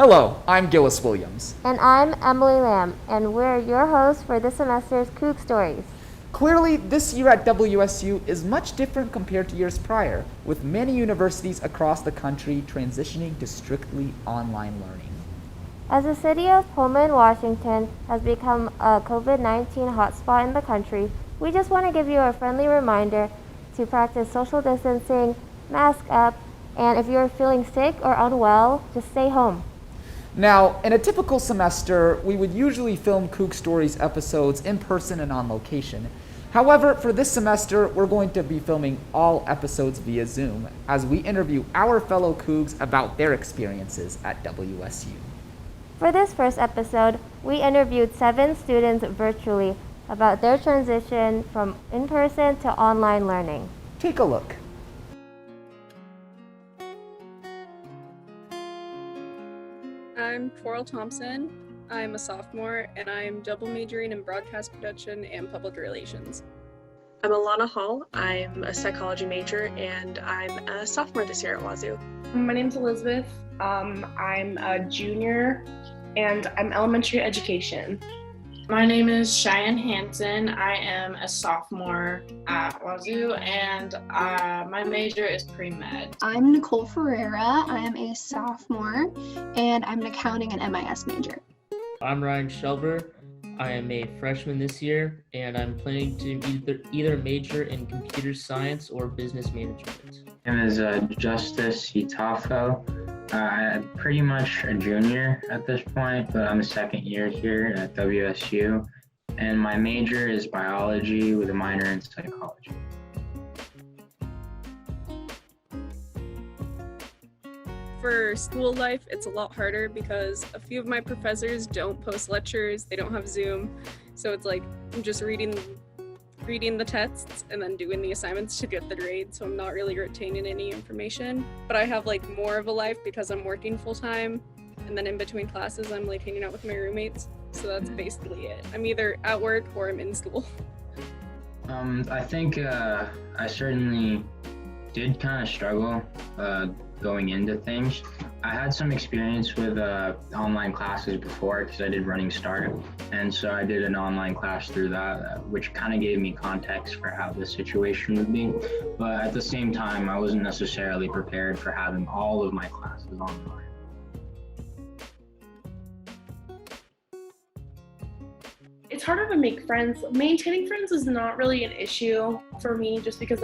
Hello, I'm Gillis Williams. And I'm Emily Lamb, and we're your hosts for this semester's CougStories. Clearly, this year at WSU is much different compared to years prior, with many universities across the country transitioning to strictly online learning. As the city of Pullman, Washington has become a COVID-19 hotspot in the country, we just want to give you a friendly reminder to practice social distancing, mask up, and if you're feeling sick or unwell, just stay home. Now, in a typical semester, we would usually film CougStories episodes in person and on location. However, for this semester, we're going to be filming all episodes via Zoom as we interview our fellow Cougs about their experiences at WSU. For this first episode, we interviewed 7 students virtually about their transition from in-person to online learning. Take a look. I'm Coral Thompson. I'm a sophomore, and I'm double majoring in broadcast production and public relations. I'm Alana Hall. I'm a psychology major, and I'm a sophomore this year at Wazoo. My name's Elizabeth. I'm a junior, and I'm elementary education. My name is Cheyenne Hansen. I am a sophomore at Wazoo, and my major is pre-med. I'm Nicole Ferreira. I am a sophomore, and I'm an accounting and MIS major. I'm Ryan Shelver. I am a freshman this year, and I'm planning to either major in computer science or business management. My name is Justice Itafo. I'm pretty much a junior at this point, but I'm a second year here at WSU, and my major is biology with a minor in psychology. For school life, it's a lot harder because a few of my professors don't post lectures, they don't have Zoom, so it's like I'm just reading the tests and then doing the assignments to get the grade, so I'm not really retaining any information. But I have like more of a life because I'm working full-time, and then in between classes I'm like hanging out with my roommates, so that's basically it. I'm either at work or I'm in school. I think I certainly did kind of struggle going into things. I had some experience with online classes before because I did Running Start, and so I did an online class through that, which kind of gave me context for how this situation would be. But at the same time, I wasn't necessarily prepared for having all of my classes online. It's harder to make friends. Maintaining friends is not really an issue for me just because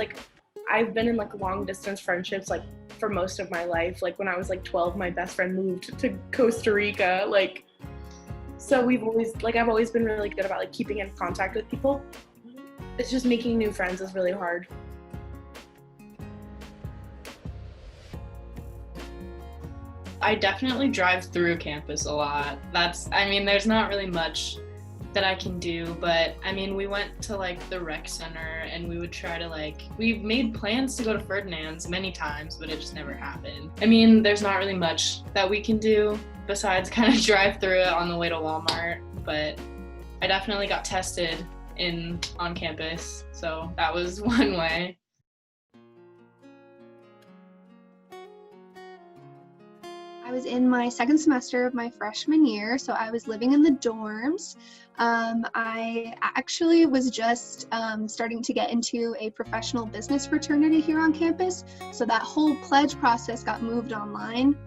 I've been in long distance friendships for most of my life. When I was 12, my best friend moved to Costa Rica. So I've always been really good about keeping in contact with people. It's just making new friends is really hard. I definitely drive through campus a lot. There's not really much that I can do, but we went to the rec center and we would try to we made plans to go to Ferdinand's many times, but it just never happened. There's not really much that we can do besides kind of drive through it on the way to Walmart, but I definitely got tested on campus, so that was one way. I was in my second semester of my freshman year, so I was living in the dorms. I actually was just starting to get into a professional business fraternity here on campus, so that whole pledge process got moved online.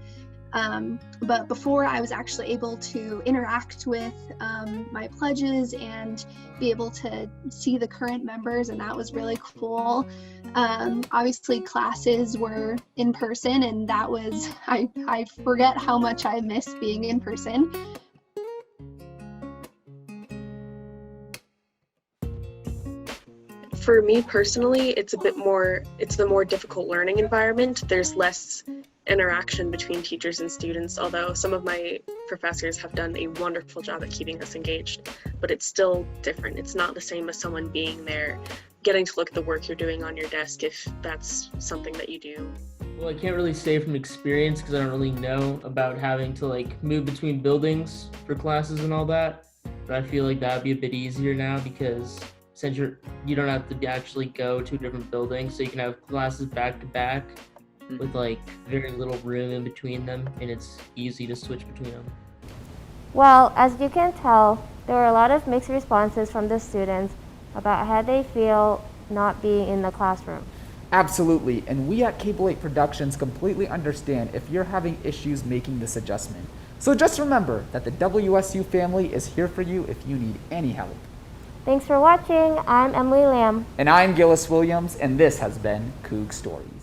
But before, I was actually able to interact with my pledges and be able to see the current members, and that was really cool. Obviously, classes were in person, and that was, I forget how much I miss being in person. For me personally, it's the more difficult learning environment. There's less interaction between teachers and students, although some of my professors have done a wonderful job at keeping us engaged, but it's still different. It's not the same as someone being there, getting to look at the work you're doing on your desk if that's something that you do. Well, I can't really say from experience because I don't really know about having to move between buildings for classes and all that, but I feel that would be a bit easier now because since you don't have to actually go to a different building, so you can have classes back to back with like very little room in between them, and it's easy to switch between them. Well, as you can tell, there were a lot of mixed responses from the students about how they feel not being in the classroom. Absolutely, and we at Cable 8 Productions completely understand if you're having issues making this adjustment. So just remember that the WSU family is here for you if you need any help. Thanks for watching. I'm Emily Lamb. And I'm Gillis Williams, and this has been CougStories.